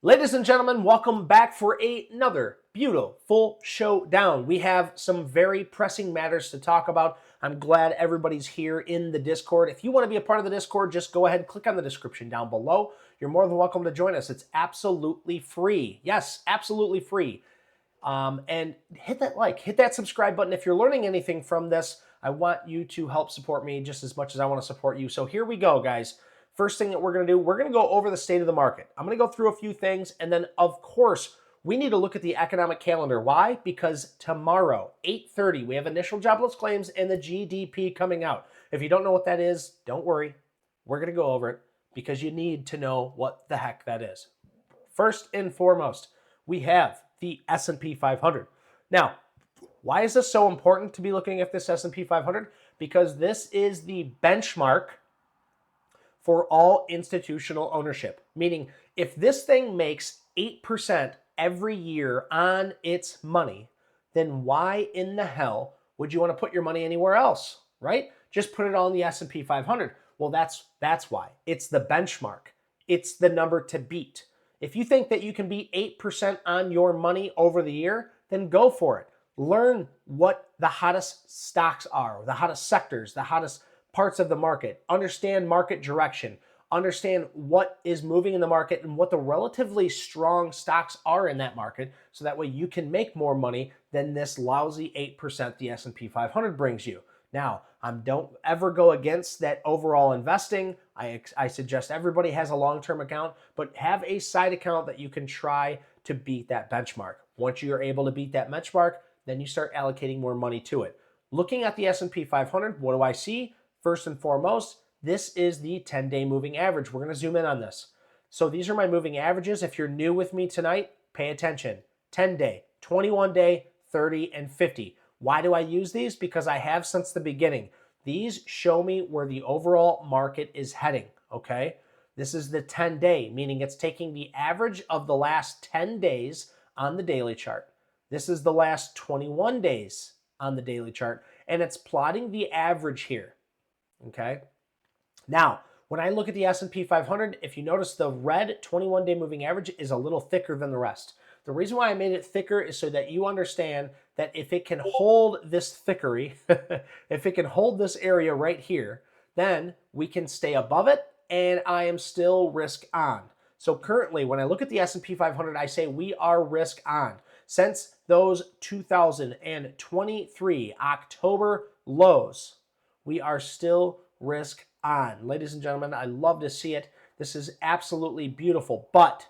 Ladies and gentlemen, welcome back for another beautiful showdown. We have some very pressing matters to talk about. I'm glad everybody's here in the Discord. If you want to be a part of the Discord, just go ahead and click on the description down below. You're more than welcome to join us. It's absolutely free. Yes, absolutely free. And hit that like, hit that subscribe button. If you're learning anything from this, I want you to help support me just as much as I want to support you. So here we go, guys. First thing that we're going to do, we're going to go over the state of the market. I'm going to go through a few things, and then, of course, we need to look at the economic calendar. Why? Because tomorrow, 8:30, we have initial jobless claims and the GDP coming out. If you don't know what that is, don't worry. We're going to go over it because you need to know what the heck that is. First and foremost, we have the S&P 500. Now, why is this so important to be looking at this S&P 500? Because this is the benchmark for all institutional ownership. Meaning, if this thing makes 8% every year on its money, then why in the hell would you want to put your money anywhere else, right? Just put it on the S&P 500. Well, that's why. It's the benchmark. It's the number to beat. If you think that you can beat 8% on your money over the year, then go for it. Learn what the hottest stocks are, the hottest sectors, the hottest parts of the market. Understand market direction. Understand what is moving in the market and what the relatively strong stocks are in that market, so that way you can make more money than this lousy 8% the S&P 500 brings you. Now, don't ever go against that overall investing. I suggest everybody has a long-term account, but have a side account that you can try to beat that benchmark. Once you're able to beat that benchmark, then you start allocating more money to it. Looking at the S&P 500, what do I see? First and foremost, this is the 10-day moving average. We're going to zoom in on this. So these are my moving averages. If you're new with me tonight, pay attention. 10-day, 21-day, 30, and 50. Why do I use these? Because I have since the beginning. These show me where the overall market is heading, okay? This is the 10-day, meaning it's taking the average of the last 10 days on the daily chart. This is the last 21 days on the daily chart, and it's plotting the average here, okay? Now, when I look at the S&P 500, if you notice, the red 21-day moving average is a little thicker than the rest. The reason why I made it thicker is so that you understand that if it can hold this thickery, if it can hold this area right here, then we can stay above it, and I am still risk on. So currently, when I look at the S&P 500, I say we are risk on. Since those 2023 October lows, we are still risk on. Ladies and gentlemen, I love to see it. This is absolutely beautiful, but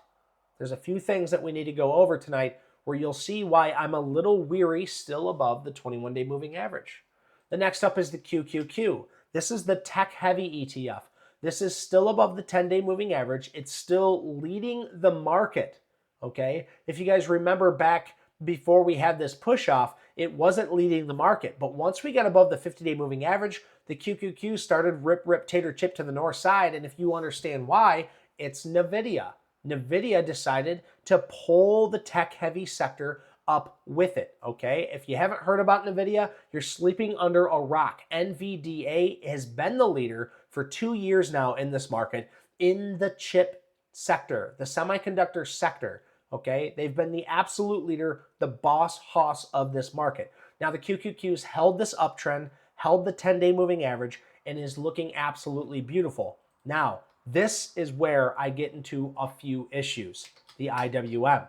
there's a few things that we need to go over tonight where you'll see why I'm a little weary still above the 21-day moving average. The next up is the QQQ. This is the tech-heavy ETF. This is still above the 10-day moving average. It's still leading the market, okay? If you guys remember back before we had this push-off, it wasn't leading the market. But once we got above the 50-day moving average, the QQQ started rip, tater, chip to the north side. And if you understand why, it's NVIDIA. NVIDIA decided to pull the tech-heavy sector up with it, okay? If you haven't heard about NVIDIA, you're sleeping under a rock. NVDA has been the leader for 2 years now in this market in the chip sector, the semiconductor sector, okay? They've been the absolute leader, the boss hoss of this market. Now, the QQQ's held this uptrend, held the 10-day moving average, and is looking absolutely beautiful. Now, this is where I get into a few issues, the IWM.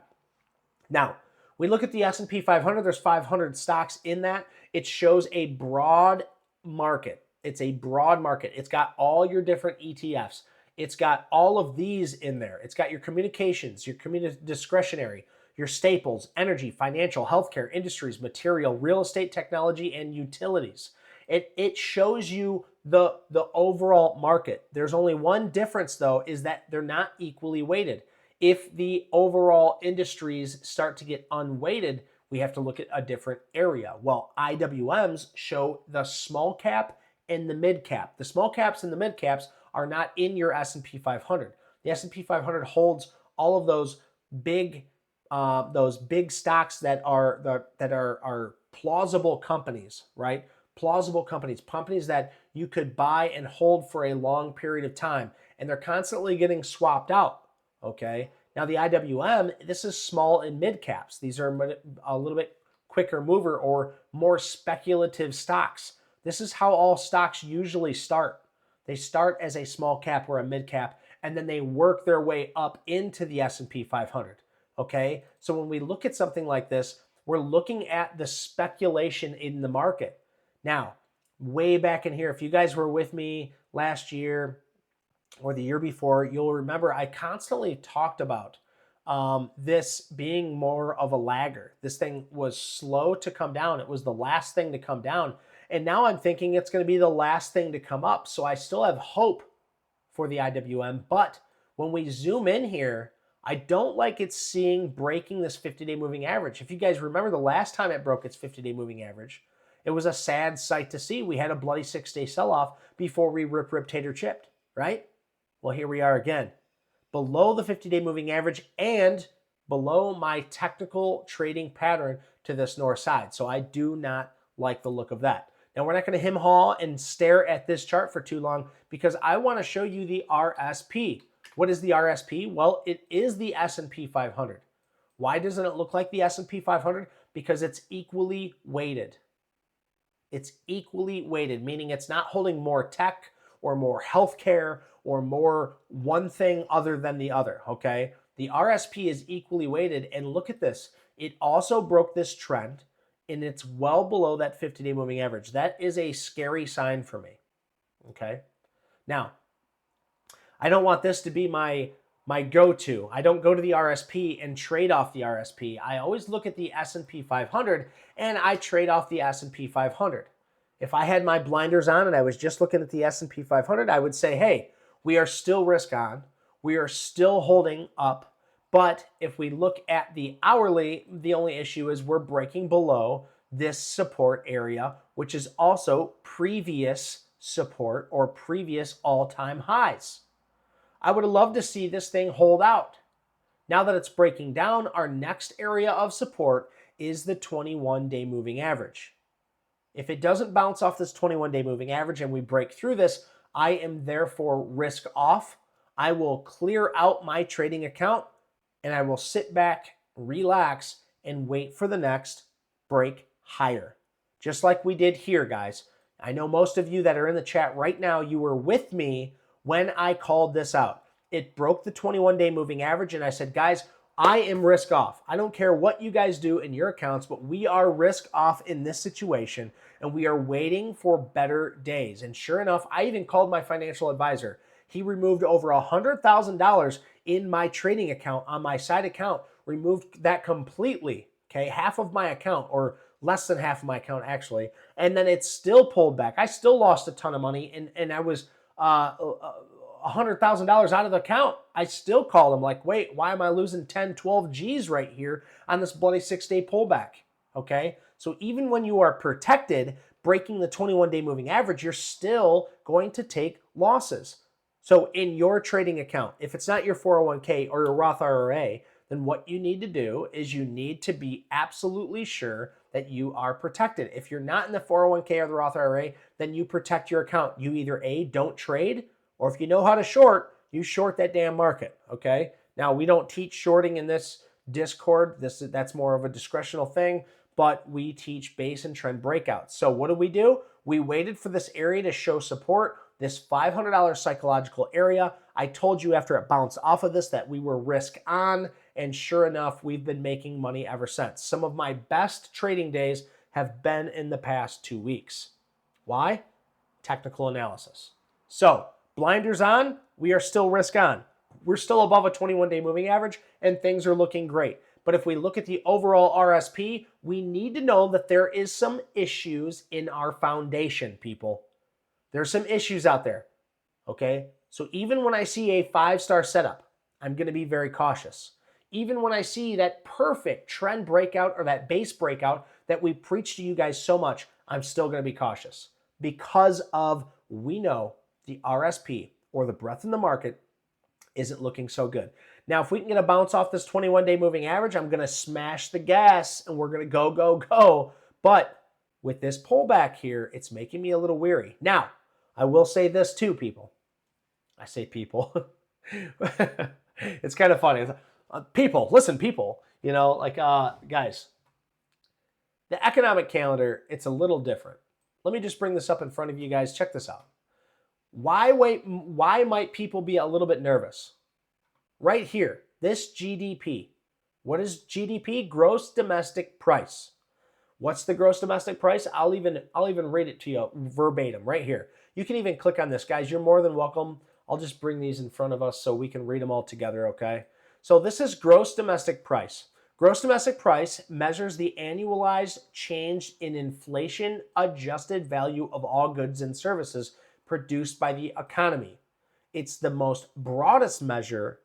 Now, we look at the S&P 500, there's 500 stocks in that. It shows a broad market. It's a broad market. It's got all your different ETFs. It's got all of these in there. It's got your communications, your discretionary, your staples, energy, financial, healthcare, industries, material, real estate, technology, and utilities. It shows you the overall market. There's only one difference, though, is that they're not equally weighted. If the overall industries start to get unweighted, we have to look at a different area. Well, IWMs show the small cap and the mid cap. The small caps and the mid caps are not in your S&P 500. The S&P 500 holds all of those big stocks that are plausible companies, right? Plausible companies that you could buy and hold for a long period of time, and they're constantly getting swapped out, okay? Now the IWM, this is small and mid caps. These are a little bit quicker mover or more speculative stocks. This is how all stocks usually start. They start as a small cap or a mid cap, and then they work their way up into the S&P 500. Okay, so when we look at something like this, we're looking at the speculation in the market. Now, way back in here, if you guys were with me last year or the year before, you'll remember I constantly talked about this being more of a lagger. This thing was slow to come down. It was the last thing to come down. And now I'm thinking it's going to be the last thing to come up. So I still have hope for the IWM. But when we zoom in here, I don't like it breaking this 50-day moving average. If you guys remember the last time it broke its 50-day moving average, it was a sad sight to see. We had a bloody 6-day sell-off before we rip, tater, chipped, right? Well, here we are again, below the 50-day moving average and below my technical trading pattern to this north side. So I do not like the look of that. Now, we're not going to hem-haw and stare at this chart for too long because I want to show you the RSP. What is the RSP? Well, it is the S&P 500. Why doesn't it look like the S&P 500? Because it's equally weighted. It's equally weighted, meaning it's not holding more tech or more healthcare or more one thing other than the other, okay? The RSP is equally weighted, and look at this. It also broke this trend, and it's well below that 50-day moving average. That is a scary sign for me, okay? Now, I don't want this to be my go-to. I don't go to the RSP and trade off the RSP. I always look at the S&P 500, and I trade off the S&P 500. If I had my blinders on and I was just looking at the S&P 500, I would say, hey, we are still risk on. We are still holding up. But if we look at the hourly, the only issue is we're breaking below this support area, which is also previous support or previous all-time highs. I would love to see this thing hold out. Now that it's breaking down, our next area of support is the 21-day moving average. If it doesn't bounce off this 21-day moving average and we break through this, I am therefore risk off. I will clear out my trading account and I will sit back, relax, and wait for the next break higher. Just like we did here, guys. I know most of you that are in the chat right now, you were with me when I called this out. It broke the 21-day moving average and I said, guys, I am risk off. I don't care what you guys do in your accounts, but we are risk off in this situation and we are waiting for better days. And sure enough, I even called my financial advisor. He removed over $100,000 in my trading account on my side account, removed that completely, okay? Half of my account or less than half of my account actually. And then it still pulled back. I still lost a ton of money and I was $100,000 out of the account. I still call him like, wait, why am I losing 10, 12 G's right here on this bloody 6-day pullback? Okay. So even when you are protected, breaking the 21-day moving average, you're still going to take losses. So in your trading account, if it's not your 401k or your Roth IRA, then what you need to do is you need to be absolutely sure that you are protected. If you're not in the 401k or the Roth IRA, then you protect your account. You either A, don't trade, or if you know how to short, you short that damn market, okay? Now, we don't teach shorting in this Discord. That's more of a discretional thing, but we teach base and trend breakouts. So what do? We waited for this area to show support, this $500 psychological area. I told you after it bounced off of this that we were risk on, and sure enough, we've been making money ever since. Some of my best trading days have been in the past 2 weeks. Why? Technical analysis. So, blinders on, we are still risk on. We're still above a 21-day moving average, and things are looking great. But if we look at the overall RSP, we need to know that there is some issues in our foundation, people. There's some issues out there, okay? So even when I see a 5-star setup, I'm going to be very cautious. Even when I see that perfect trend breakout or that base breakout that we preach to you guys so much, I'm still going to be cautious because of we know the RSP or the breadth in the market isn't looking so good. Now, if we can get a bounce off this 21-day moving average, I'm going to smash the gas and we're going to go, go, go. But with this pullback here, it's making me a little weary. Now, I will say this too, people. I say people. It's kind of funny. People, listen, people, guys, the economic calendar, it's a little different. Let me just bring this up in front of you guys. Check this out. Why might people be a little bit nervous? Right here, this GDP. What is GDP? Gross domestic price. What's the gross domestic price? I'll even read it to you verbatim right here. You can even click on this, guys. You're more than welcome. I'll just bring these in front of us so we can read them all together, okay? So this is gross domestic price. Gross domestic price measures the annualized change in inflation adjusted value of all goods and services produced by the economy. It's the most broadest measure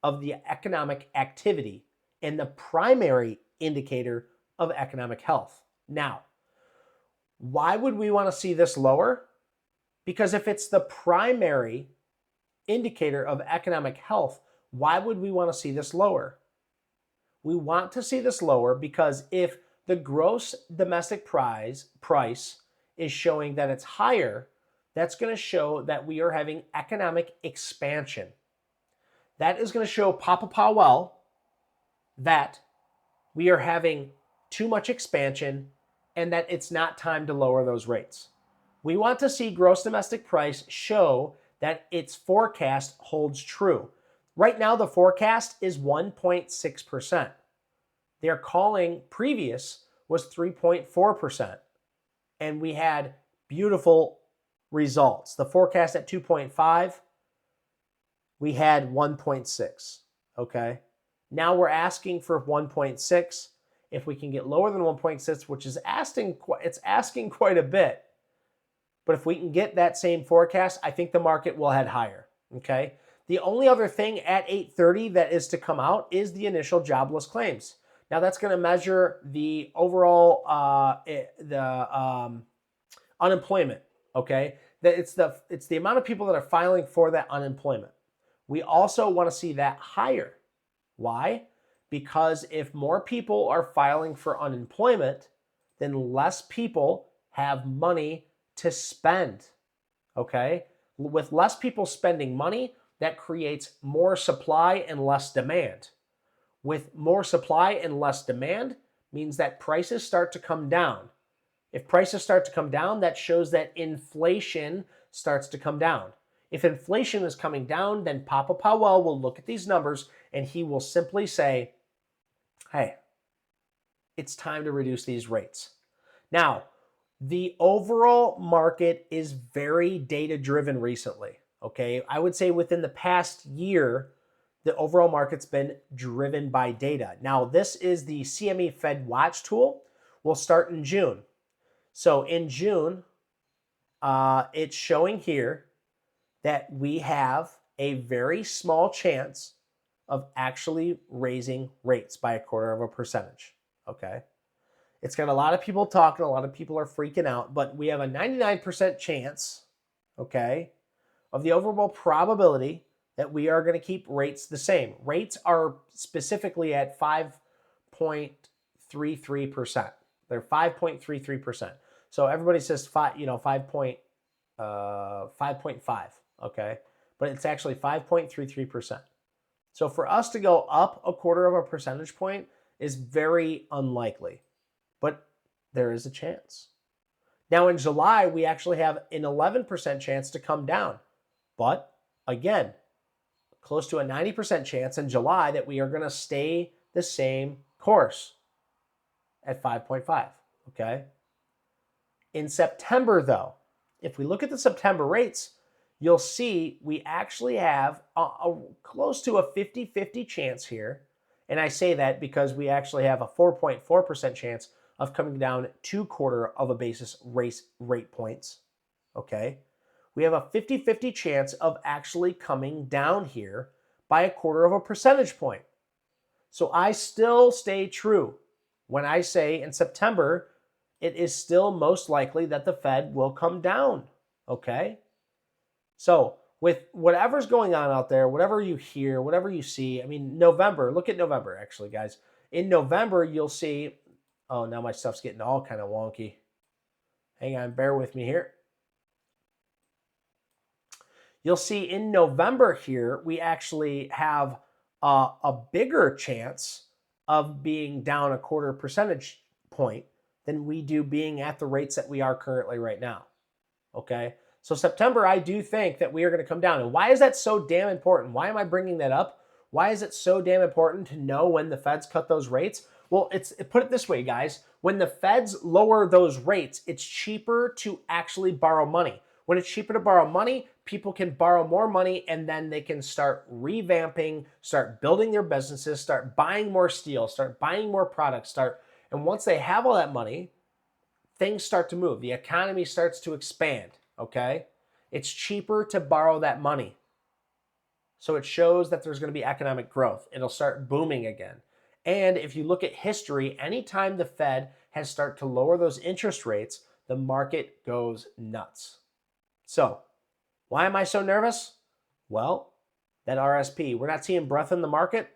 of the economic activity and the primary indicator of economic health. Now, why would we want to see this lower? Because if it's the primary indicator of economic health, why would we want to see this lower? We want to see this lower because if the gross domestic price is showing that it's higher, that's going to show that we are having economic expansion. That is going to show Papa Powell that we are having too much expansion and that it's not time to lower those rates. We want to see gross domestic price show that its forecast holds true. Right now, the forecast is 1.6%. Their calling previous was 3.4%. And we had beautiful results. The forecast at 2.5, we had 1.6, okay? Now we're asking for 1.6. If we can get lower than 1.6, which is asking quite a bit, but if we can get that same forecast, I think the market will head higher, okay? The only other thing at 8:30 that is to come out is the initial jobless claims. Now that's going to measure the overall unemployment, okay? It's the amount of people that are filing for that unemployment. We also want to see that higher. Why? Because if more people are filing for unemployment, then less people have money to spend, okay? With less people spending money, that creates more supply and less demand. With more supply and less demand means that prices start to come down. If prices start to come down, that shows that inflation starts to come down. If inflation is coming down, then Papa Powell will look at these numbers and he will simply say, hey, it's time to reduce these rates. Now, the overall market is very data-driven recently, okay? I would say within the past year, the overall market's been driven by data. Now, this is the CME Fed Watch tool. We'll start in June. So in June, it's showing here that we have a very small chance of actually raising rates by 0.25%, okay? It's got a lot of people talking, a lot of people are freaking out, but we have a 99% chance, okay, of the overall probability that we are going to keep rates the same. Rates are specifically at 5.33%. They're 5.33%. So everybody says 5.5, okay? But it's actually 5.33%. So for us to go up 0.25 percentage point is very unlikely, but there is a chance. Now in July, we actually have an 11% chance to come down. But again, close to a 90% chance in July that we are going to stay the same course at 5.5, okay? In September, though, if we look at the September rates, you'll see we actually have a close to a 50-50 chance here. And I say that because we actually have a 4.4% chance of coming down 0.25 basis rate points, okay? We have a 50-50 chance of actually coming down here by 0.25 percentage point. So I still stay true when I say in September, it is still most likely that the Fed will come down, okay? So with whatever's going on out there, whatever you hear, whatever you see, I mean, November, look at November actually, guys. In November, you'll see, oh, now my stuff's getting all kind of wonky. Hang on, bear with me here. You'll see in November here, we actually have a bigger chance of being down a quarter percentage point than we do being at the rates that we are currently right now. Okay. So September, I do think that we are going to come down. And why is that so damn important? Why am I bringing that up? Why is it so damn important to know when the Feds cut those rates? Well, put it this way, guys. When the Feds lower those rates, it's cheaper to actually borrow money. When it's cheaper to borrow money, people can borrow more money and then they can start revamping, start building their businesses, start buying more steel, start buying more products, and once they have all that money, things start to move. The economy starts to expand, okay? It's cheaper to borrow that money. So it shows that there's going to be economic growth. It'll start booming again. And if you look at history, anytime the Fed has started to lower those interest rates, the market goes nuts. So why am I so nervous? Well, that RSP, we're not seeing breath in the market.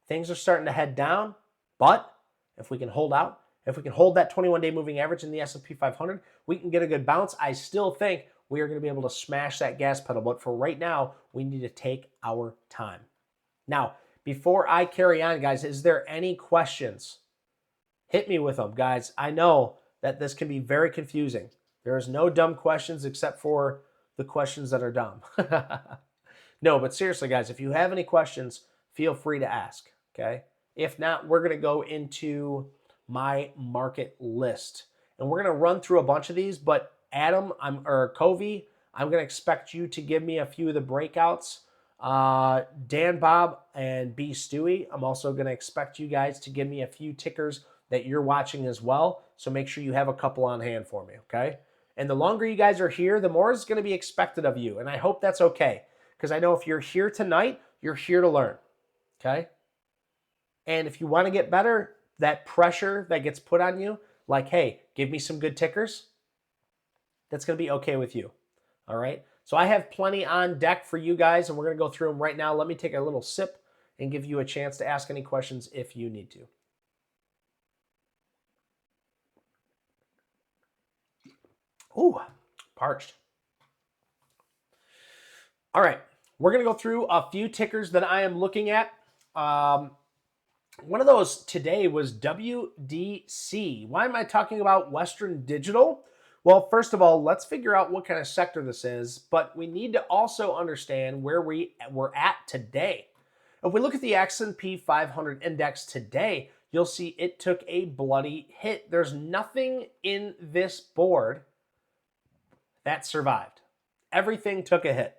Things are starting to head down. But if we can hold out, if we can hold that 21-day moving average in the S&P 500, we can get a good bounce. I still think we are going to be able to smash that gas pedal. But for right now, we need to take our time. Now, before I carry on, guys, is there any questions? Hit me with them, guys. I know that this can be very confusing. There is no dumb questions except for the questions that are dumb. No, but seriously, guys, if you have any questions, feel free to ask, okay? If not, we're going to go into my market list. And we're going to run through a bunch of these, but Adam, Covey, I'm going to expect you to give me a few of the breakouts. Dan, Bob, and B. Stewie, I'm also going to expect you guys to give me a few tickers that you're watching as well. So make sure you have a couple on hand for me, okay? And the longer you guys are here, the more is going to be expected of you. And I hope that's okay. Because I know if you're here tonight, you're here to learn, okay? And if you want to get better, that pressure that gets put on you, like, hey, give me some good tickers, that's going to be okay with you, all right? So I have plenty on deck for you guys, and we're going to go through them right now. Let me take a little sip and give you a chance to ask any questions if you need to. Ooh, parched. All right, we're going to go through a few tickers that I am looking at. One of those today was WDC. Why am I talking about Western Digital? Well, first of all, let's figure out what kind of sector this is, but we need to also understand where we're at today. If we look at the S&P 500 index today, you'll see it took a bloody hit. There's nothing in this board that survived. Everything took a hit,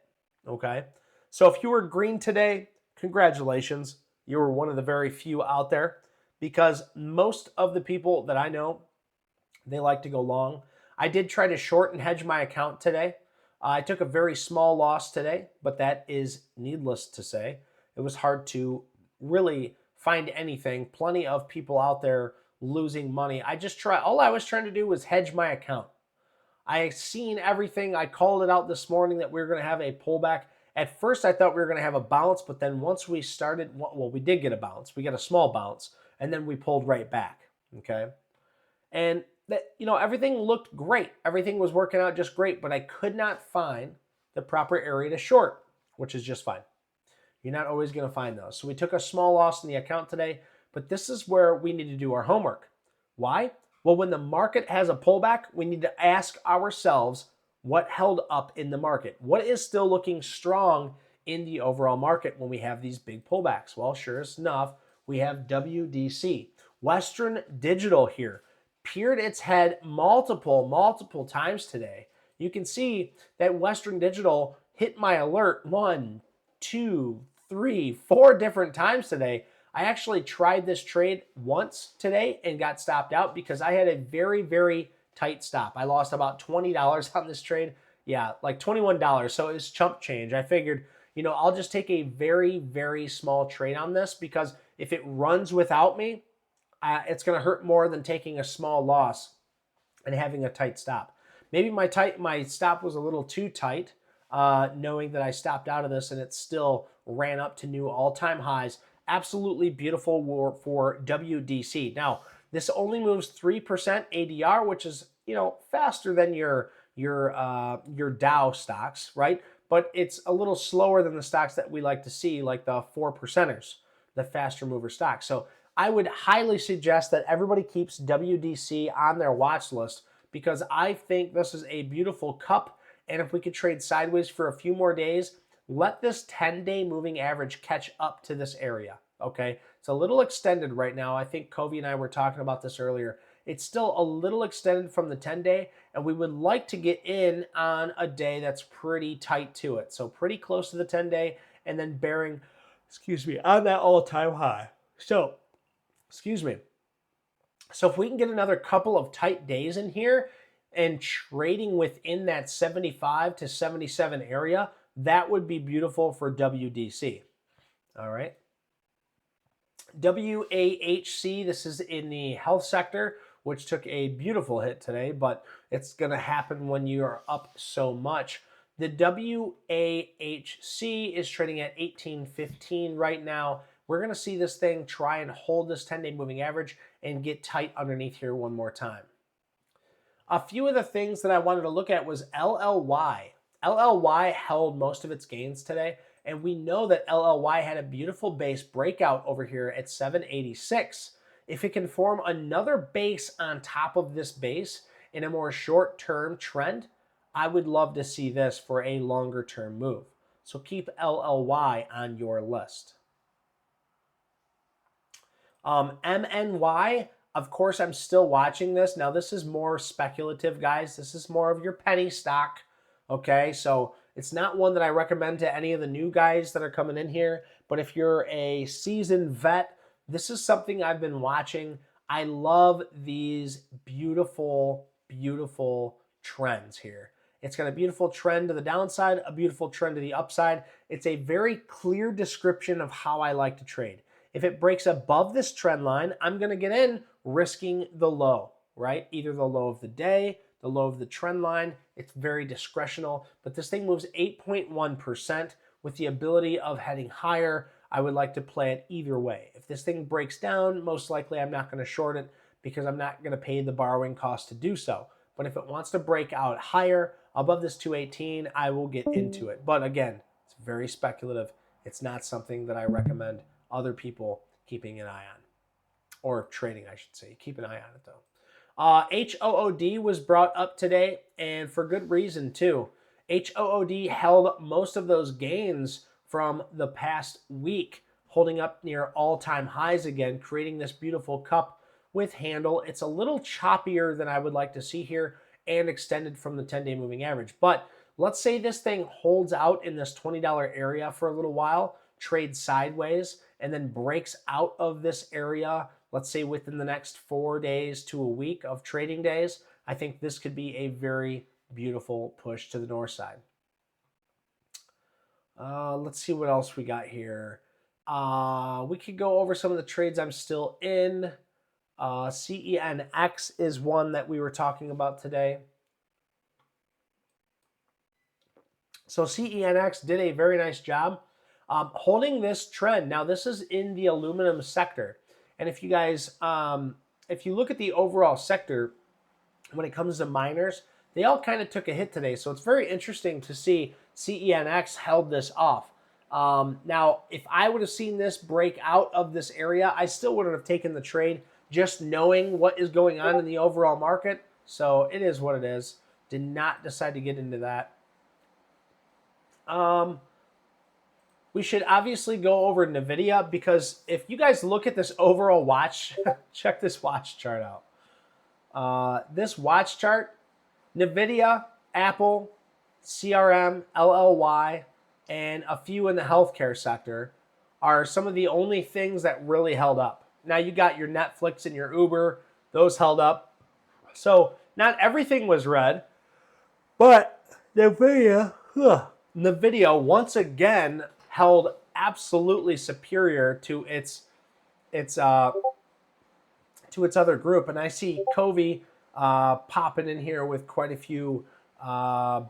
okay? So if you were green today, congratulations. You were one of the very few out there, because most of the people that I know, they like to go long. I did try to short and hedge my account today. I took a very small loss today, but that is needless to say. It was hard to really find anything. Plenty of people out there losing money. All I was trying to do was hedge my account. I seen everything. I called it out this morning that we were going to have a pullback. At first, I thought we were going to have a bounce, but then once we started, well, we did get a bounce. We got a small bounce, and then we pulled right back, okay? And that, everything looked great. Everything was working out just great, but I could not find the proper area to short, which is just fine. You're not always going to find those. So we took a small loss in the account today, but this is where we need to do our homework. Why? Well, when the market has a pullback, we need to ask ourselves what held up in the market. What is still looking strong in the overall market when we have these big pullbacks? Well, sure enough, we have WDC. Western Digital here peered its head multiple times today. You can see that Western Digital hit my alert 1, 2, 3, 4 different times today. I actually tried this trade once today and got stopped out because I had a very, very tight stop. I lost about $20 on this trade. Yeah, like $21. So it's chump change. I figured, I'll just take a very, very small trade on this, because if it runs without me, it's going to hurt more than taking a small loss and having a tight stop. Maybe my stop was a little too tight, knowing that I stopped out of this and it still ran up to new all-time highs. Absolutely beautiful for WDC. Now, this only moves 3% ADR, which is, faster than your Dow stocks, right? But it's a little slower than the stocks that we like to see, like the 4%ers. the faster mover stock. So I would highly suggest that everybody keeps WDC on their watch list because I think this is a beautiful cup. And if we could trade sideways for a few more days, let this 10-day moving average catch up to this area, okay? It's a little extended right now. I think Covey and I were talking about this earlier. It's still a little extended from the 10-day, and we would like to get in on a day that's pretty tight to it. So pretty close to the 10-day and then bearing, on that all-time high. So, So if we can get another couple of tight days in here and trading within that 75 to 77 area, that would be beautiful for WDC. All right. WAHC, this is in the health sector, which took a beautiful hit today, but it's going to happen when you are up so much. The WAHC is trading at 1815 right now. We're going to see this thing try and hold this 10-day moving average and get tight underneath here one more time. A few of the things that I wanted to look at was LLY. LLY held most of its gains today, and we know that LLY had a beautiful base breakout over here at 786. If it can form another base on top of this base in a more short-term trend, I would love to see this for a longer-term move. So keep LLY on your list. MNY, of course, I'm still watching this. Now, this is more speculative, guys. This is more of your penny stock. Okay, so it's not one that I recommend to any of the new guys that are coming in here. But if you're a seasoned vet, this is something I've been watching. I love these beautiful, beautiful trends here. It's got a beautiful trend to the downside, a beautiful trend to the upside. It's a very clear description of how I like to trade. If it breaks above this trend line, I'm going to get in risking the low, right? Either the low of the day, the low of the trend line. It's very discretional, but this thing moves 8.1% with the ability of heading higher. I would like to play it either way. If this thing breaks down, most likely I'm not going to short it because I'm not going to pay the borrowing cost to do so. But if it wants to break out higher above this 218, I will get into it. But again, it's very speculative. It's not something that I recommend other people keeping an eye on, or trading, I should say. Keep an eye on it though. HOOD was brought up today, and for good reason too. HOOD held most of those gains from the past week, holding up near all-time highs again, creating this beautiful cup with handle. It's a little choppier than I would like to see here and extended from the 10-day moving average. But let's say this thing holds out in this $20 area for a little while, trades sideways, and then breaks out of this area, let's say within the next 4 days to a week of trading days. I think this could be a very beautiful push to the north side. Let's see what else we got here. We could go over some of the trades I'm still in. CENX is one that we were talking about today. So CENX did a very nice job holding this trend. Now, this is in the aluminum sector. And if you guys, if you look at the overall sector, when it comes to miners, they all kind of took a hit today. So it's very interesting to see CENX held this off. Now, if I would have seen this break out of this area, I still wouldn't have taken the trade, just knowing what is going on in the overall market. So it is what it is. Did not decide to get into that. We should obviously go over NVIDIA, because if you guys look at this overall watch, check this watch chart out. This watch chart, NVIDIA, Apple, CRM, LLY, and a few in the healthcare sector are some of the only things that really held up. Now you got your Netflix and your Uber, those held up. So not everything was red, but NVIDIA once again held absolutely superior to its other group. And I see Covey popping in here with quite a few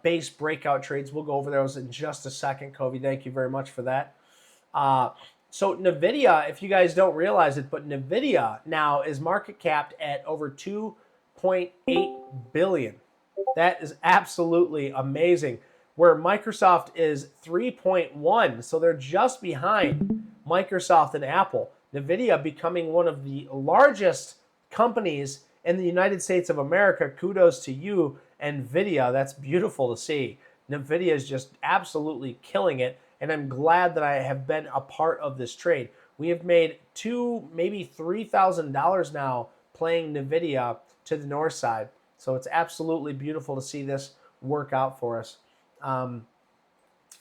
base breakout trades. We'll go over those in just a second. Covey, thank you very much for that. So NVIDIA, if you guys don't realize it, but NVIDIA now is market capped at over 2.8 billion. That is absolutely amazing. Where Microsoft is 3.1, so they're just behind Microsoft and Apple. NVIDIA becoming one of the largest companies in the United States of America. Kudos to you, NVIDIA. That's beautiful to see. NVIDIA is just absolutely killing it, and I'm glad that I have been a part of this trade. We have made $2,000, maybe $3,000 now playing NVIDIA to the north side. So it's absolutely beautiful to see this work out for us.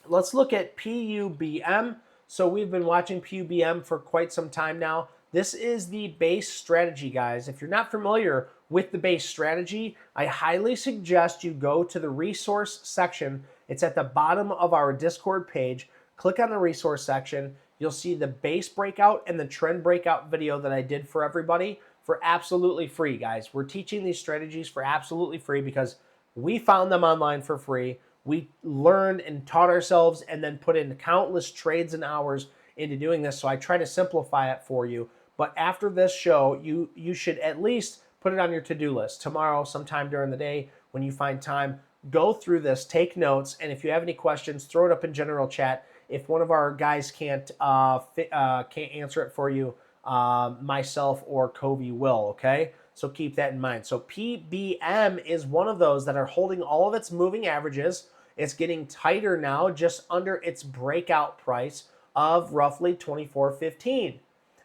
Let's look at PUBM. So we've been watching PUBM for quite some time now. This is the base strategy, guys. If you're not familiar with the base strategy, I highly suggest you go to the resource section. It's at the bottom of our Discord page. Click on the resource section. You'll see the base breakout and the trend breakout video that I did for everybody for absolutely free, guys. We're teaching these strategies for absolutely free because we found them online for free. We learned and taught ourselves and then put in countless trades and hours into doing this. So I try to simplify it for you. But after this show, you should at least put it on your to-do list. Tomorrow, sometime during the day, when you find time, go through this, take notes, and if you have any questions, throw it up in general chat. If one of our guys can't answer it for you, myself or Covey will, okay? So keep that in mind. So PBM is one of those that are holding all of its moving averages. It's getting tighter now, just under its breakout price of roughly 24.15.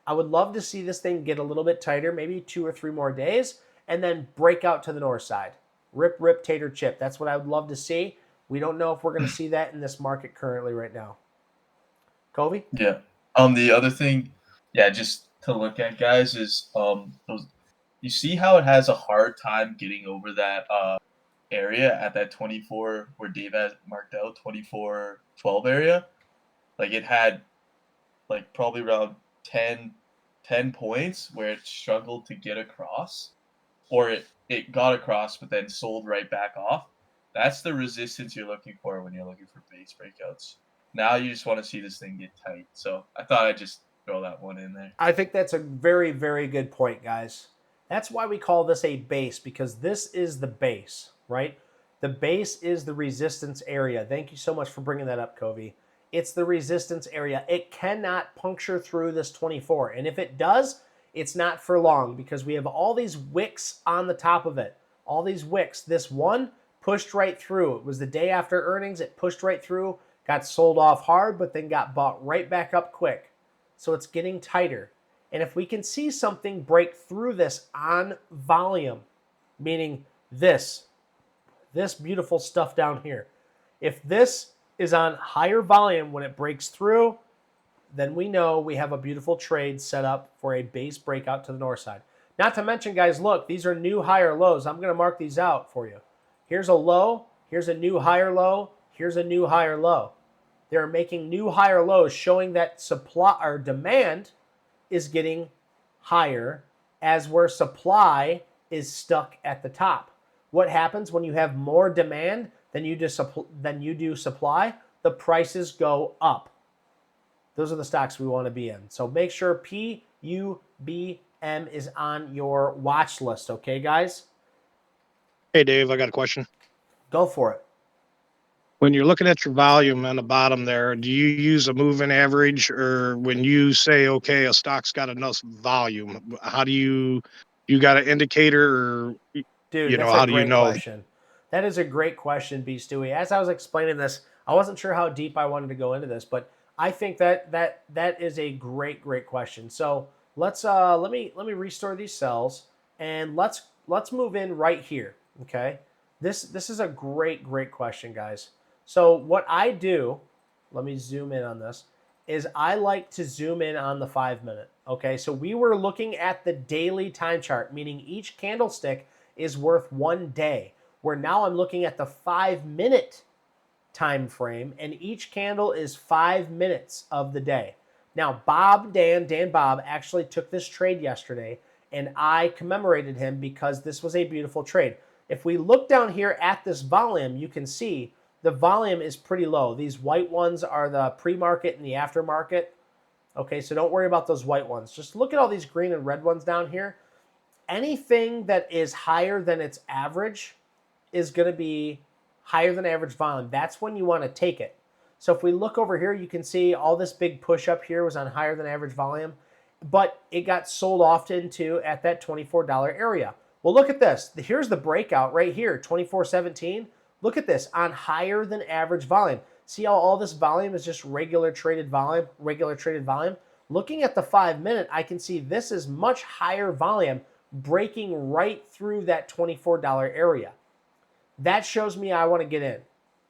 I would love to see this thing get a little bit tighter, maybe 2 or 3 more days, and then break out to the north side. Rip, rip, tater chip. That's what I would love to see. We don't know if we're going to see that in this market currently right now. Covey? Yeah. The other thing, just to look at, guys, is you see how it has a hard time getting over that area at that 24 where Dave has marked out 24.12 area. Like it had like probably around 10 points where it struggled to get across, or it got across but then sold right back off. That's the resistance you're looking for when you're looking for base breakouts. Now you just want to see this thing get tight. So I thought I'd just throw that one in there. I think that's a very, very good point, guys. That's why we call this a base, because this is the base, right? The base is the resistance area. Thank you so much for bringing that up, Covey. It's the resistance area. It cannot puncture through this 24. And if it does, it's not for long because we have all these wicks on the top of it. All these wicks. This one pushed right through. It was the day after earnings. It pushed right through, got sold off hard, but then got bought right back up quick. So it's getting tighter. And if we can see something break through this on volume, meaning this beautiful stuff down here, if this is on higher volume when it breaks through, then we know we have a beautiful trade set up for a base breakout to the north side. Not to mention, guys, look, these are new higher lows. I'm going to mark these out for you. Here's a low. Here's a new higher low. Here's a new higher low. They're making new higher lows, showing that supply or demand is getting higher as where supply is stuck at the top. What happens when you have more demand than you do supply? The prices go up. Those are the stocks we want to be in. So make sure PUBM is on your watch list, okay, guys? Hey, Dave, I got a question. Go for it. When you're looking at your volume on the bottom there, do you use a moving average, or when you say, okay, a stock's got enough volume, how do you got an indicator, or, Dude, that's how a do you great know? question. That is a great question, B. Stewie. As I was explaining this, I wasn't sure how deep I wanted to go into this, but I think that is a great question. So let's let me restore these cells and let's move in right here. Okay, this is a great question, guys. So what I do, let me zoom in on this, is I like to zoom in on the 5 minute. Okay, so we were looking at the daily time chart, meaning each candlestick is worth 1 day. Where now I'm looking at the 5 minute time frame, and each candle is 5 minutes of the day. Now, Dan Bob actually took this trade yesterday, and I commemorated him because this was a beautiful trade. If we look down here at this volume, you can see the volume is pretty low. These white ones are the pre-market and the aftermarket. Okay, so don't worry about those white ones. Just look at all these green and red ones down here. Anything that is higher than its average is going to be higher than average volume. That's when you want to take it. So if we look over here, you can see all this big push up here was on higher than average volume, but it got sold off into at that $24 area. Well, look at this. Here's the breakout right here, 24.17. Look at this on higher than average volume. See how all this volume is just regular traded volume, regular traded volume? Looking at the 5-minute, I can see this is much higher volume breaking right through that $24 area. That shows me I want to get in.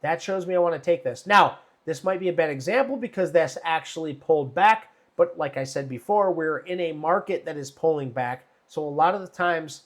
That shows me I want to take this. Now, this might be a bad example because that's actually pulled back. But like I said before, we're in a market that is pulling back. So a lot of the times,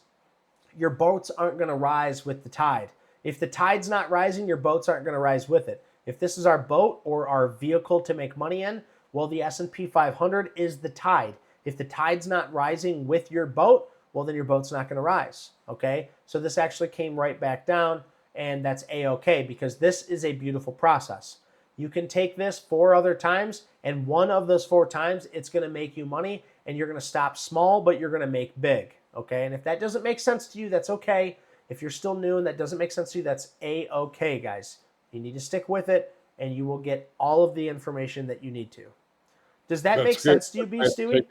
your boats aren't going to rise with the tide. If the tide's not rising, your boats aren't going to rise with it. If this is our boat or our vehicle to make money in, well, the S&P 500 is the tide. If the tide's not rising with your boat, well, then your boat's not going to rise, okay? So this actually came right back down, and that's A-okay because this is a beautiful process. You can take this 4 other times, and one of those 4 times, it's going to make you money, and you're going to stop small, but you're going to make big, okay? And if that doesn't make sense to you, that's okay. If you're still new and that doesn't make sense to you, that's A-okay, guys. You need to stick with it, and you will get all of the information that you need to. Does that make sense to you, B. Stewie?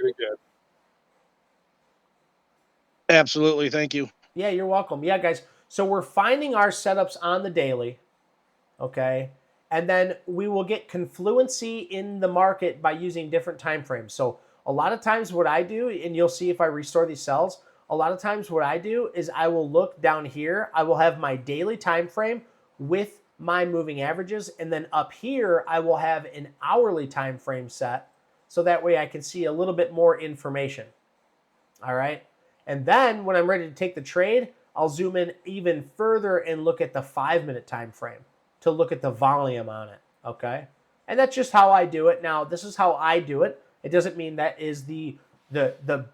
Absolutely. Thank you. Yeah, you're welcome. Yeah, guys. So we're finding our setups on the daily, okay? And then we will get confluency in the market by using different time frames. So a lot of times what I do, and you'll see if I restore these cells, a lot of times what I do is I will look down here. I will have my daily time frame with my moving averages, and then up here I will have an hourly time frame set, so that way I can see a little bit more information. All right. And then when I'm ready to take the trade, I'll zoom in even further and look at the 5-minute time frame to look at the volume on it. Okay. And that's just how I do it. Now, this is how I do it. It doesn't mean that is the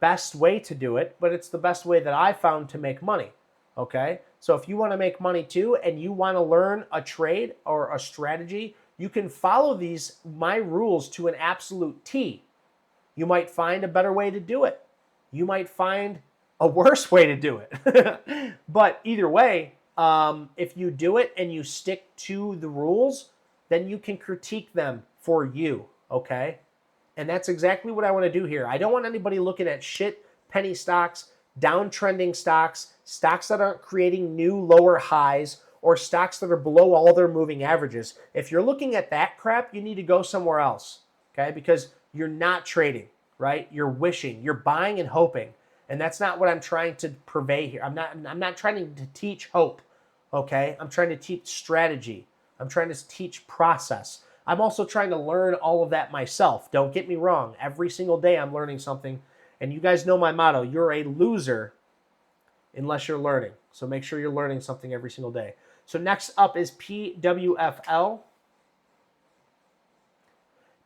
best way to do it, but it's the best way that I found to make money. Okay. So if you want to make money too, and you want to learn a trade or a strategy, you can follow my rules to an absolute T. You might find a better way to do it. You might find a worse way to do it. But either way, if you do it and you stick to the rules, then you can critique them for you, okay? And that's exactly what I want to do here. I don't want anybody looking at shit penny stocks, downtrending stocks, stocks that aren't creating new lower highs, or stocks that are below all their moving averages. If you're looking at that crap, you need to go somewhere else, okay? Because you're not trading, right? You're wishing, you're buying and hoping. And that's not what I'm trying to purvey here. I'm not trying to teach hope, okay? I'm trying to teach strategy. I'm trying to teach process. I'm also trying to learn all of that myself. Don't get me wrong. Every single day I'm learning something. And you guys know my motto, you're a loser unless you're learning. So make sure you're learning something every single day. So next up is PWFL.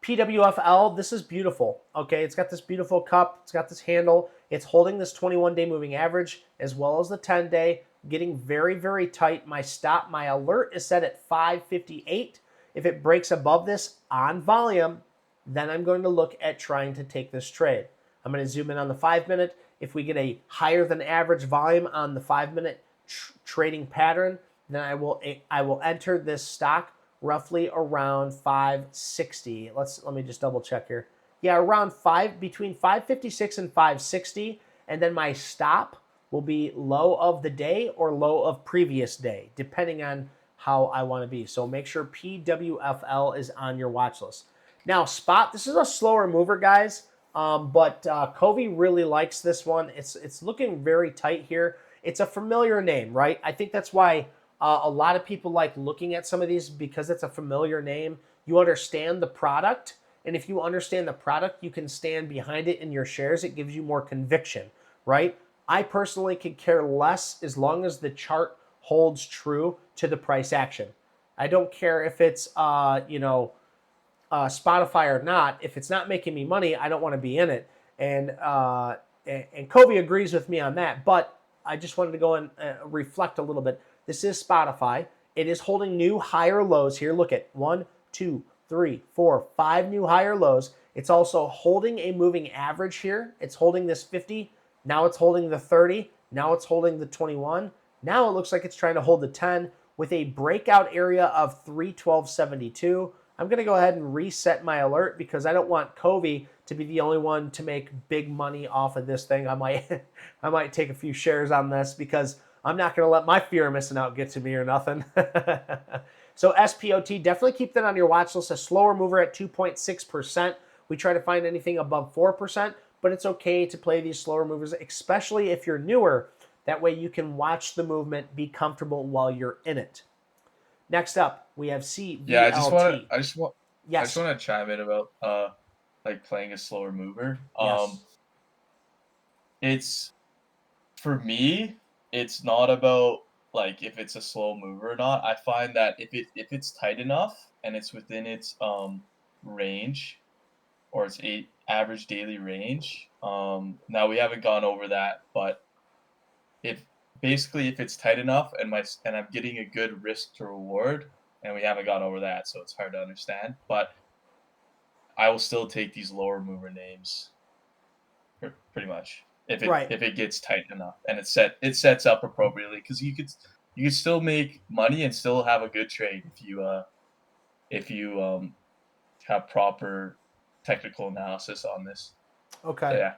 PWFL, this is beautiful, okay? It's got this beautiful cup. It's got this handle. It's holding this 21-day moving average as well as the 10-day, getting very, very tight. My alert is set at 558. If it breaks above this on volume, then I'm going to look at trying to take this trade. I'm going to zoom in on the 5-minute. If we get a higher than average volume on the 5-minute trading pattern, then I will enter this stock roughly around 560. Let me just double check here. Yeah, between 556 and 560, and then my stop will be low of the day or low of previous day, depending on how I want to be. So make sure PWFL is on your watch list. Now, spot, this is a slower mover, guys, but Covey really likes this one. It's looking very tight here. It's a familiar name, right? I think that's why a lot of people like looking at some of these, because it's a familiar name. You understand the product, and if you understand the product, you can stand behind it in your shares. It gives you more conviction, right? I personally could care less as long as the chart holds true to the price action. I don't care if it's Spotify or not. If it's not making me money, I don't want to be in it. And Covey agrees with me on that, but I just wanted to go and reflect a little bit. This is Spotify. It is holding new higher lows here. Look at 1, 2, 3, 4, 5 new higher lows. It's also holding a moving average here. It's holding this 50. Now it's holding the 30. Now it's holding the 21. Now it looks like it's trying to hold the 10 with a breakout area of 312.72. I'm going to go ahead and reset my alert because I don't want Covey to be the only one to make big money off of this thing. I might I might take a few shares on this because I'm not going to let my fear of missing out get to me or nothing. So SPOT, definitely keep that on your watch list. A slower mover at 2.6%. We try to find anything above 4%, but it's okay to play these slower movers, especially if you're newer. That way you can watch the movement, be comfortable while you're in it. Next up, we have CVLT. Yeah, I just want Yes. to chime in about like playing a slower mover. Yes. It's for me, it's not about like if it's a slow mover or not. I find that if it's tight enough and it's within its range or its average daily range. Now we haven't gone over that, but if basically if it's tight enough and I'm getting a good risk to reward, and we haven't gone over that, so it's hard to understand. But I will still take these lower mover names, pretty much, Right. if it gets tight enough and it sets up appropriately, because you could still make money and still have a good trade if you have proper technical analysis on this. Okay. So, yeah.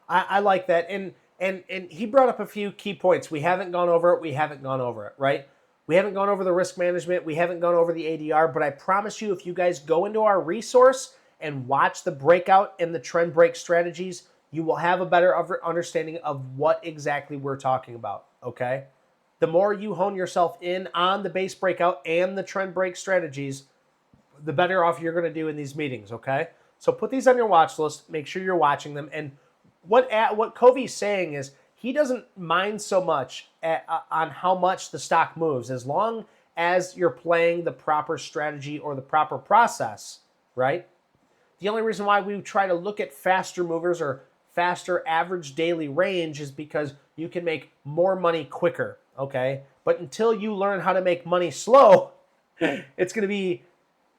I like that. And he brought up a few key points. We haven't gone over it, right? We haven't gone over the risk management. We haven't gone over the ADR, but I promise you, if you guys go into our resource and watch the breakout and the trend break strategies, you will have a better understanding of what exactly we're talking about, okay? The more you hone yourself in on the base breakout and the trend break strategies, the better off you're going to do in these meetings, okay? So put these on your watch list. Make sure you're watching them. And what Covey's saying is he doesn't mind so much on how much the stock moves, as long as you're playing the proper strategy or the proper process, right? The only reason why we try to look at faster movers or faster average daily range is because you can make more money quicker, okay? But until you learn how to make money slow, it's going to be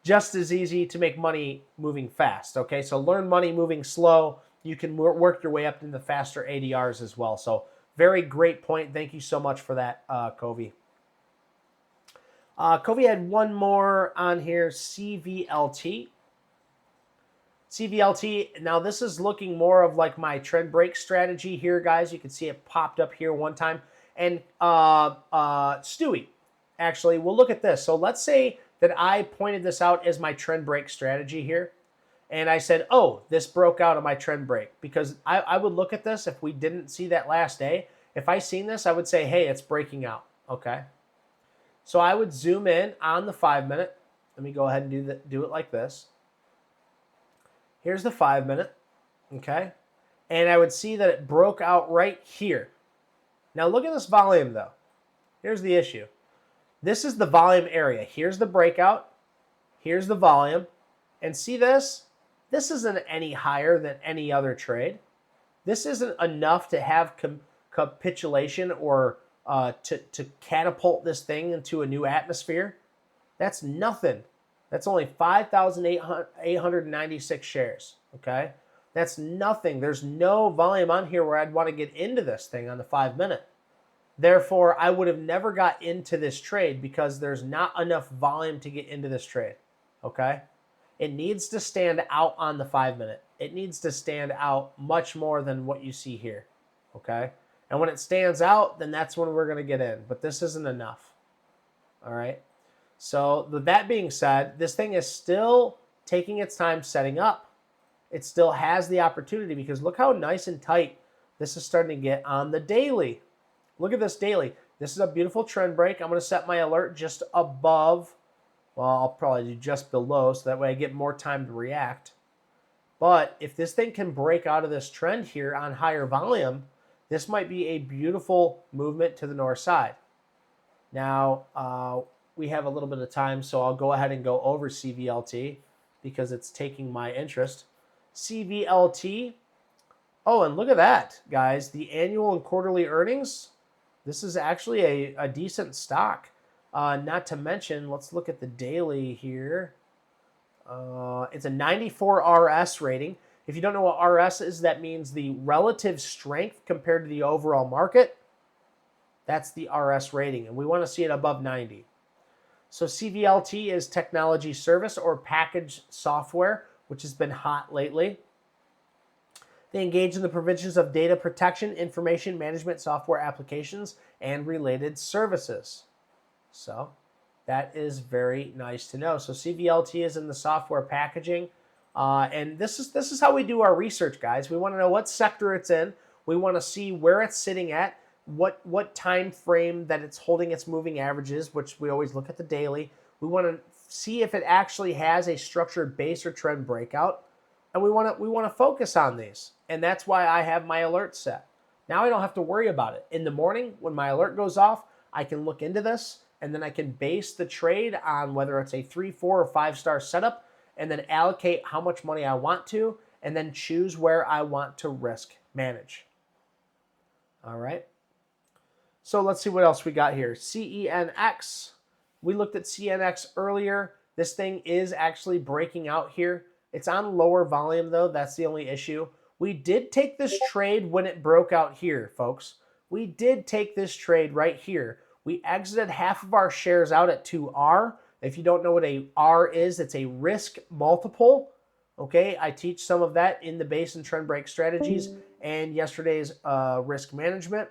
just as easy to make money moving fast, okay? So learn money moving slow. You can work your way up into faster ADRs as well. So very great point. Thank you so much for that, Covey. Covey had one more on here, CVLT. CVLT, now this is looking more of like my trend break strategy here, guys. You can see it popped up here one time. And Stewie, actually, we'll look at this. So let's say that I pointed this out as my trend break strategy here. And I said, oh, this broke out of my trend break. Because I would look at this if we didn't see that last day. If I seen this, I would say, hey, it's breaking out, okay? So I would zoom in on the 5 minute. Let me go ahead and do it like this. Here's the 5 minute, okay? And I would see that it broke out right here. Now look at this volume though. Here's the issue. This is the volume area. Here's the breakout. Here's the volume. And see this? This isn't any higher than any other trade. This isn't enough to have capitulation or to catapult this thing into a new atmosphere. That's nothing. That's only 5,896 shares, okay? That's nothing. There's no volume on here where I'd want to get into this thing on the 5 minute. Therefore, I would have never got into this trade because there's not enough volume to get into this trade, okay? It needs to stand out on the 5 minute. It needs to stand out much more than what you see here, okay? And when it stands out, then that's when we're going to get in. But this isn't enough, all right? So with that being said, this thing is still taking its time setting up. It still has the opportunity because look how nice and tight this is starting to get on the daily. Look at this daily. This is a beautiful trend break. I'm going to set my alert just above. Well, I'll probably do just below so that way I get more time to react. But if this thing can break out of this trend here on higher volume, this might be a beautiful movement to the north side. Now, we have a little bit of time, so I'll go ahead and go over CVLT because it's taking my interest. CVLT. Oh, and look at that, guys. The annual and quarterly earnings. This is actually a decent stock. Not to mention, let's look at the daily here. It's a 94 RS rating. If you don't know what RS is, that means the relative strength compared to the overall market. That's the RS rating, and we want to see it above 90. So CVLT is technology service or package software, which has been hot lately. They engage in the provisions of data protection, information management software applications, and related services. So that is very nice to know. So CVLT is in the software packaging. And this is how we do our research, guys. We want to know what sector it's in. We want to see where it's sitting at, what time frame that it's holding its moving averages, which we always look at the daily. We want to see if it actually has a structured base or trend breakout. And we want to focus on these. And that's why I have my alert set. Now I don't have to worry about it. In the morning, when my alert goes off, I can look into this, and then I can base the trade on whether it's a 3, 4, or 5-star setup, and then allocate how much money I want to, and then choose where I want to risk manage. All right. So let's see what else we got here. CENX. We looked at CNX earlier. This thing is actually breaking out here. It's on lower volume, though. That's the only issue. We did take this trade when it broke out here, folks. We did take this trade right here. We exited half of our shares out at 2R. If you don't know what a R is, it's a risk multiple. Okay, I teach some of that in the base and trend break strategies and yesterday's risk management.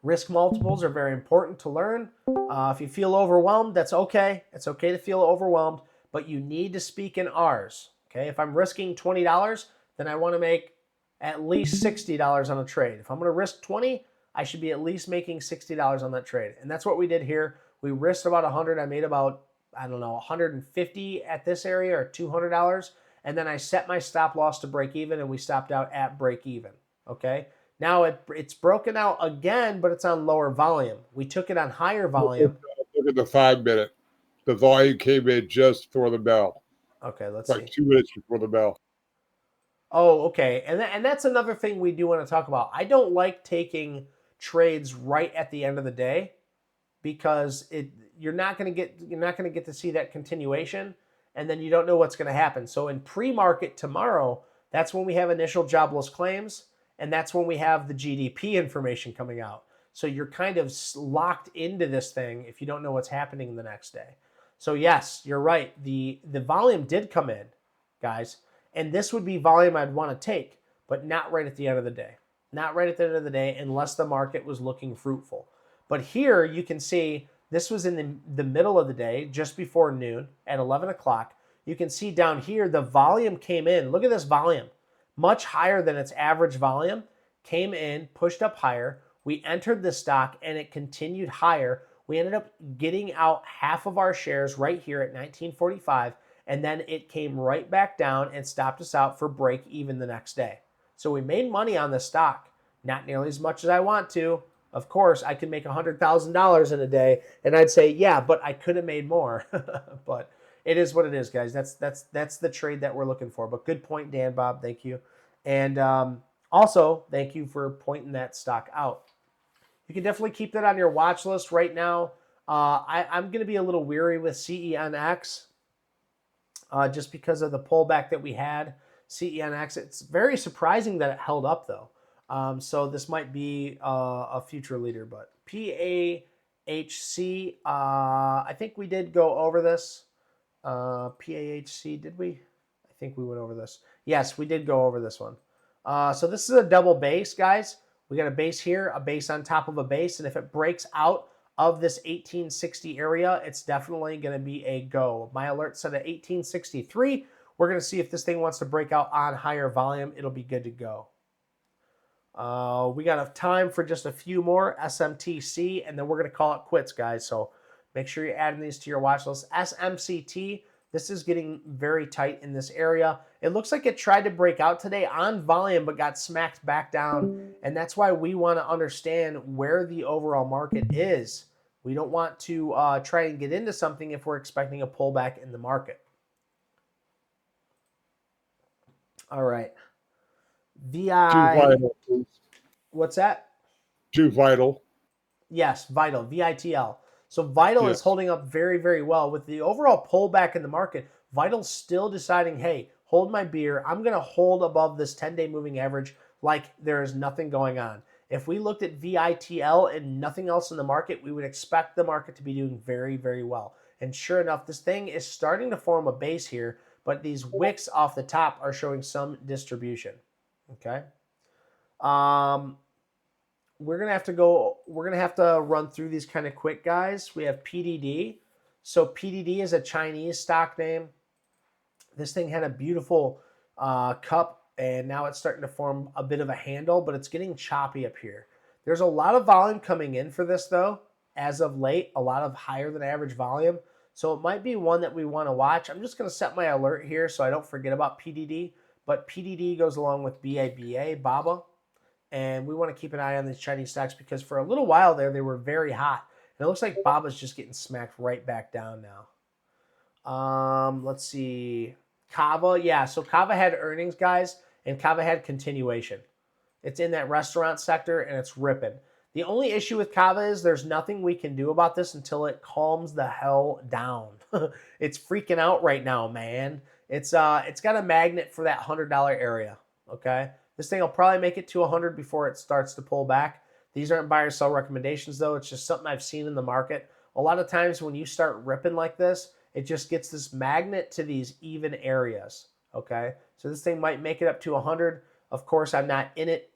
Risk multiples are very important to learn. If you feel overwhelmed, that's okay. It's okay to feel overwhelmed, but you need to speak in R's. Okay, if I'm risking $20, then I want to make at least $60 on a trade. If I'm going to risk 20, I should be at least making $60 on that trade. And that's what we did here. We risked about 100. I made about, I don't know, 150 at this area or $200. And then I set my stop loss to break even, and we stopped out at break even. Okay. Now it's broken out again, but it's on lower volume. We took it on higher volume. Look at the 5-minute. The volume came in just before the bell. Okay, let's Like see. 2 minutes before the bell. Oh, okay. And that's another thing we do want to talk about. I don't like taking trades right at the end of the day because you're not going to get to see that continuation, and then you don't know what's going to happen. So in pre-market tomorrow, that's when we have initial jobless claims, and that's when we have the GDP information coming out. So you're kind of locked into this thing if you don't know what's happening the next day. So yes, you're right. The volume did come in, guys, and this would be volume I'd want to take, but not right at the end of the day. Not right at the end of the day unless the market was looking fruitful. But here you can see this was in the middle of the day, just before noon at 11 o'clock. You can see down here the volume came in. Look at this volume. Much higher than its average volume. Came in, pushed up higher. We entered the stock and it continued higher. We ended up getting out half of our shares right here at 1945. And then it came right back down and stopped us out for break even the next day. So we made money on this stock. Not nearly as much as I want to. Of course, I could make $100,000 in a day, and I'd say, yeah, but I could have made more. But it is what it is, guys. That's the trade that we're looking for. But good point, Dan Bob. Thank you. And also, thank you for pointing that stock out. You can definitely keep that on your watch list right now. I'm going to be a little weary with CENX just because of the pullback that we had. CENX, it's very surprising that it held up, though. So this might be a future leader, but PAHC, I think we did go over this. PAHC, did we? I think we went over this. Yes, we did go over this one. So this is a double base, guys. We got a base here, a base on top of a base, and if it breaks out of this 1860 area, it's definitely going to be a go. My alert set at 1863. We're going to see if this thing wants to break out on higher volume. It'll be good to go. We got time for just a few more. SMTC, and then we're going to call it quits, guys. So make sure you're adding these to your watch list. SMCT, this is getting very tight in this area. It looks like it tried to break out today on volume, but got smacked back down. And that's why we want to understand where the overall market is. We don't want to try and get into something if we're expecting a pullback in the market. All right. Too vital. Please. What's that? Too vital. Yes, Vital, VITL. So Vital is holding up very, very well. With the overall pullback in the market, Vital's still deciding, hey, hold my beer. I'm going to hold above this 10-day moving average like there is nothing going on. If we looked at VITL and nothing else in the market, we would expect the market to be doing very, very well. And sure enough, this thing is starting to form a base here, but these wicks off the top are showing some distribution. Okay. We're gonna have to run through these kind of quick, guys. We have PDD. So PDD is a Chinese stock name. This thing had a beautiful cup, and now it's starting to form a bit of a handle, but it's getting choppy up here. There's a lot of volume coming in for this, though, as of late, a lot of higher than average volume. So it might be one that we want to watch. I'm just going to set my alert here so I don't forget about PDD. But PDD goes along with BABA, and we want to keep an eye on these Chinese stocks because for a little while there, they were very hot. And it looks like BABA's just getting smacked right back down now. Let's see. Kava, yeah, so Kava had earnings, guys, and Kava had continuation. It's in that restaurant sector, and it's ripping. The only issue with Kava is there's nothing we can do about this until it calms the hell down. It's freaking out right now, man. It's got a magnet for that $100 area, okay? This thing will probably make it to 100 before it starts to pull back. These aren't buy or sell recommendations, though. It's just something I've seen in the market. A lot of times when you start ripping like this, it just gets this magnet to these even areas, okay? So this thing might make it up to 100. Of course, I'm not in it.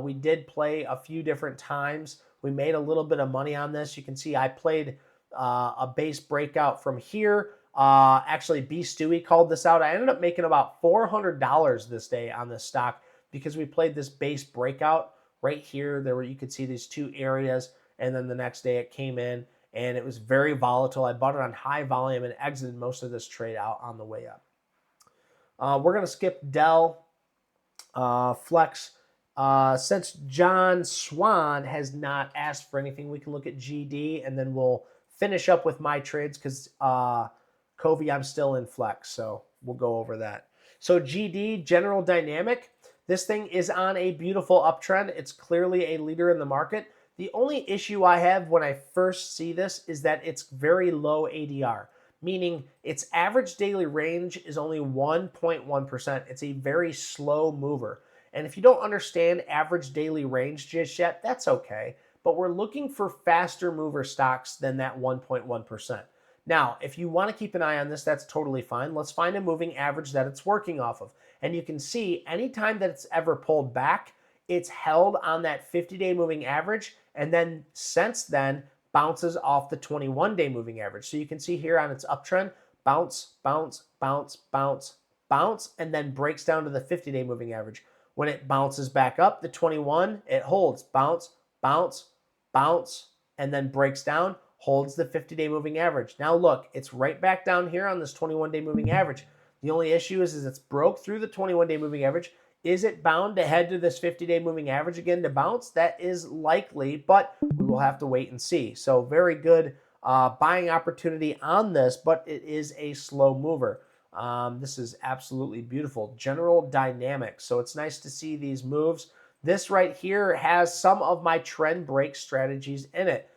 We did play a few different times. We made a little bit of money on this. You can see I played a base breakout from here. Actually, B. Stewie called this out. I ended up making about $400 this day on this stock because we played this base breakout right here. There were, you could see these two areas, and then the next day it came in, and it was very volatile. I bought it on high volume and exited most of this trade out on the way up. We're going to skip Dell. Flex. Since John Swan has not asked for anything, we can look at GD, and then we'll finish up with my trades because Covey, I'm still in Flex, so we'll go over that. So GD, General Dynamic, this thing is on a beautiful uptrend. It's clearly a leader in the market. The only issue I have when I first see this is that it's very low ADR, meaning its average daily range is only 1.1%. It's a very slow mover. And if you don't understand average daily range just yet, that's okay. But we're looking for faster mover stocks than that 1.1%. Now, if you want to keep an eye on this, that's totally fine. Let's find a moving average that it's working off of. And you can see anytime that it's ever pulled back, it's held on that 50-day moving average. And then since then, bounces off the 21-day moving average. So you can see here on its uptrend, bounce, bounce, bounce, bounce, bounce, and then breaks down to the 50-day moving average. When it bounces back up, the 21, it holds, bounce, bounce, bounce, and then breaks down, holds the 50-day moving average. Now look, it's right back down here on this 21-day moving average. The only issue is it's broke through the 21-day moving average. Is it bound to head to this 50-day moving average again to bounce? That is likely, but we will have to wait and see. So very good buying opportunity on this, but it is a slow mover. This is absolutely beautiful. General Dynamics. So it's nice to see these moves. This right here has some of my trend break strategies in it.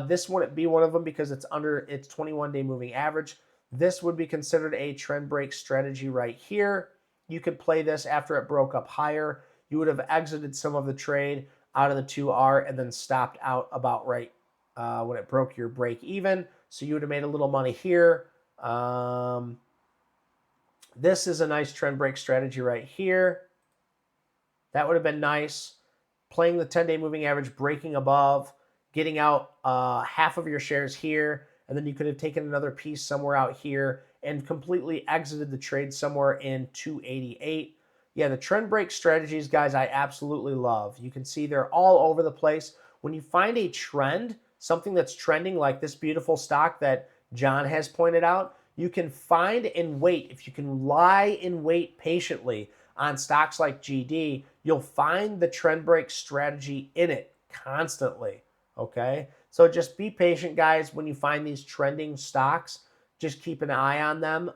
This wouldn't be one of them because it's under its 21-day moving average. This would be considered a trend break strategy right here. You could play this after it broke up higher. You would have exited some of the trade out of the 2R and then stopped out about right when it broke your break even. So you would have made a little money here. This is a nice trend break strategy right here. That would have been nice. Playing the 10-day moving average, breaking above, getting out half of your shares here, and then you could have taken another piece somewhere out here and completely exited the trade somewhere in 288. Yeah, the trend break strategies, guys, I absolutely love. You can see they're all over the place. When you find a trend, something that's trending like this beautiful stock that John has pointed out, you can find and wait. If you can lie and wait patiently on stocks like GD, you'll find the trend break strategy in it constantly, okay? So just be patient, guys, when you find these trending stocks. Just keep an eye on them,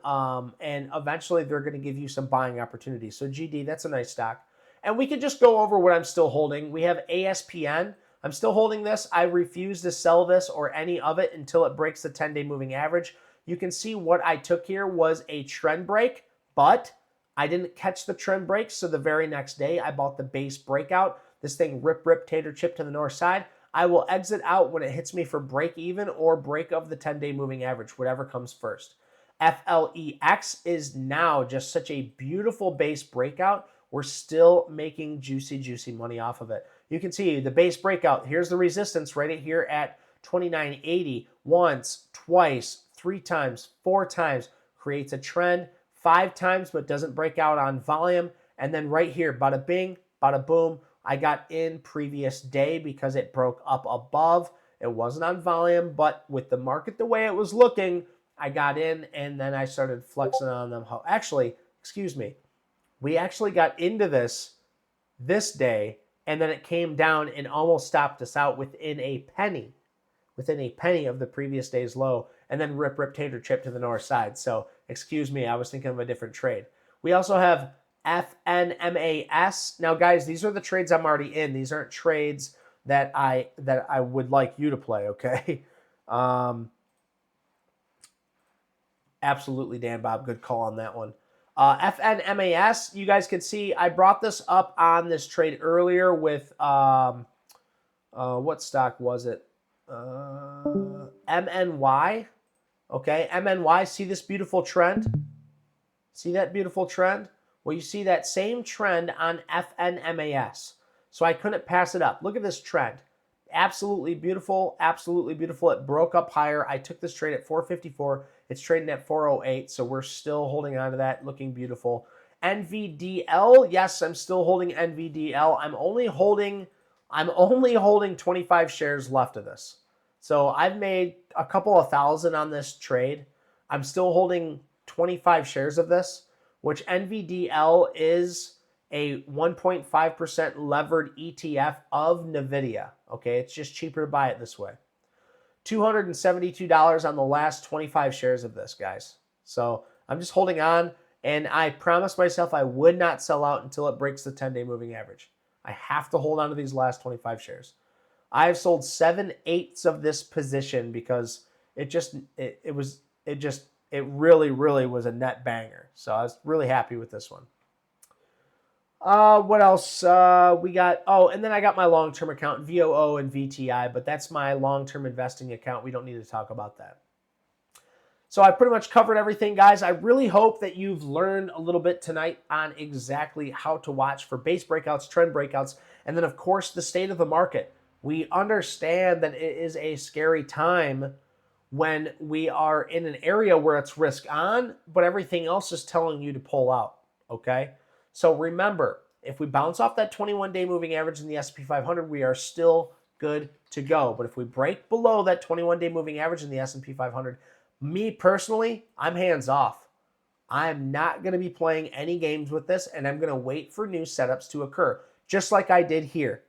and eventually they're going to give you some buying opportunities. So GD, that's a nice stock. And we could just go over what I'm still holding. We have ASPN. I'm still holding this. I refuse to sell this or any of it until it breaks the 10-day moving average. You can see what I took here was a trend break, but I didn't catch the trend break, so the very next day I bought the base breakout. this thing rip, tater chip to the north side. I will exit out when it hits me for break even or break of the 10-day moving average, whatever comes first. FLEX is now just such a beautiful base breakout. We're still making juicy money off of it. You can see the base breakout. Here's the resistance right here at 29.80. Once, twice, 3 times, 4 times. Creates a trend 5 times, but doesn't break out on volume. And then right here, bada bing, bada boom. I got in previous day because it broke up above. It wasn't on volume, but with the market the way it was looking, I got in and then I started flexing on them. Actually, excuse me. We actually got into this day, and then it came down and almost stopped us out within a penny of the previous day's low, and then rip, tater chip to the north side. So excuse me, I was thinking of a different trade. We also have FNMAS. Now, guys, these are the trades I'm already in. These aren't trades that I would like you to play, okay? Absolutely, Dan Bob. Good call on that one. FNMAS, you guys can see I brought this up on this trade earlier with, what stock was it? MNY. Okay, MNY, see this beautiful trend? See that beautiful trend? Well, you see that same trend on FNMAS. So I couldn't pass it up. Look at this trend. Absolutely beautiful, absolutely beautiful. It broke up higher. I took this trade at 454. It's trading at 408, so we're still holding on to that, looking beautiful. NVDL, yes, I'm still holding NVDL. I'm only holding 25 shares left of this. So I've made a couple of thousand on this trade. I'm still holding 25 shares of this, which NVDL is a 1.5% levered ETF of NVIDIA. Okay, it's just cheaper to buy it this way. $272 on the last 25 shares of this, guys. So I'm just holding on, and I promised myself I would not sell out until it breaks the 10-day moving average. I have to hold on to these last 25 shares. I've sold 7/8 of this position because it really was a net banger. So I was really happy with this one. What else? We got, and then I got my long-term account, VOO and VTI, but that's my long-term investing account. We don't need to talk about that. So I pretty much covered everything, guys. I really hope that you've learned a little bit tonight on exactly how to watch for base breakouts, trend breakouts, and then, of course, the state of the market. We understand that it is a scary time when we are in an area where it's risk on, but everything else is telling you to pull out, okay? So remember, if we bounce off that 21-day moving average in the S&P 500, we are still good to go. But if we break below that 21-day moving average in the S&P 500, me personally, I'm hands off. I'm not going to be playing any games with this, and I'm going to wait for new setups to occur, just like I did here.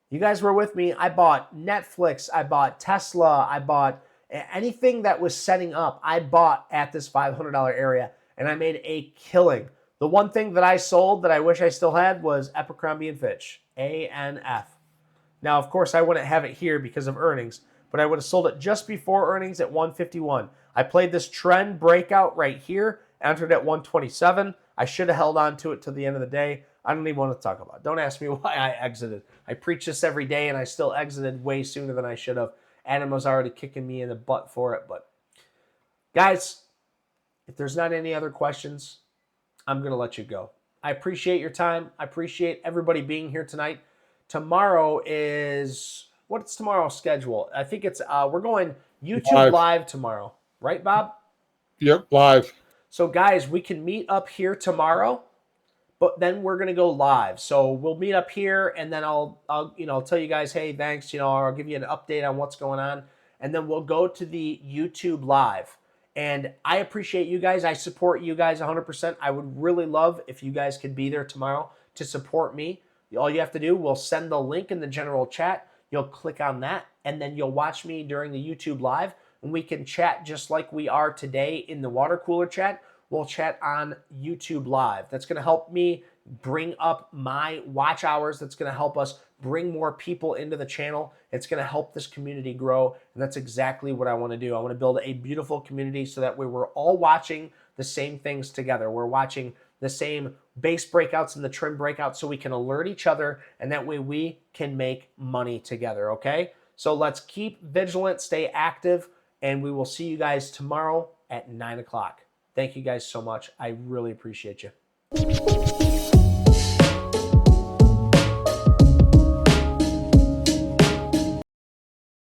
You guys were with me. I bought Netflix. I bought Tesla. I bought anything that was setting up. I bought at this $500 area, and I made a killing. The one thing that I sold that I wish I still had was Abercrombie & Fitch, ANF. Now, of course, I wouldn't have it here because of earnings, but I would have sold it just before earnings at 151. I played this trend breakout right here, entered at 127. I should have held on to it till the end of the day. I don't even want to talk about it. Don't ask me why I exited. I preach this every day, and I still exited way sooner than I should have. Adam was already kicking me in the butt for it. But, guys, if there's not any other questions, I'm going to let you go. I appreciate your time. I appreciate everybody being here tonight. Tomorrow is, what's tomorrow's schedule? I think it's, we're going YouTube live tomorrow. Right, Bob? Yep, live. So, guys, we can meet up here tomorrow, but then we're going to go live. So we'll meet up here, and then I'll tell you guys, hey, thanks, I'll give you an update on what's going on, and then we'll go to the YouTube live. And I appreciate you guys. I support you guys 100%. I would really love if you guys could be there tomorrow to support me. All you have to do, we'll send the link in the general chat. You'll click on that, and then you'll watch me during the YouTube live, and we can chat just like we are today in the water cooler chat. We'll chat on YouTube live. That's going to help me bring up my watch hours. That's going to help us bring more people into the channel. It's going to help this community grow, and that's exactly what I want to do. I want to build a beautiful community so that way we're all watching the same things together. We're watching the same base breakouts and the trim breakouts so we can alert each other, and that way we can make money together, okay? So let's keep vigilant, stay active, and we will see you guys tomorrow at 9 o'clock. Thank you guys so much. I really appreciate you.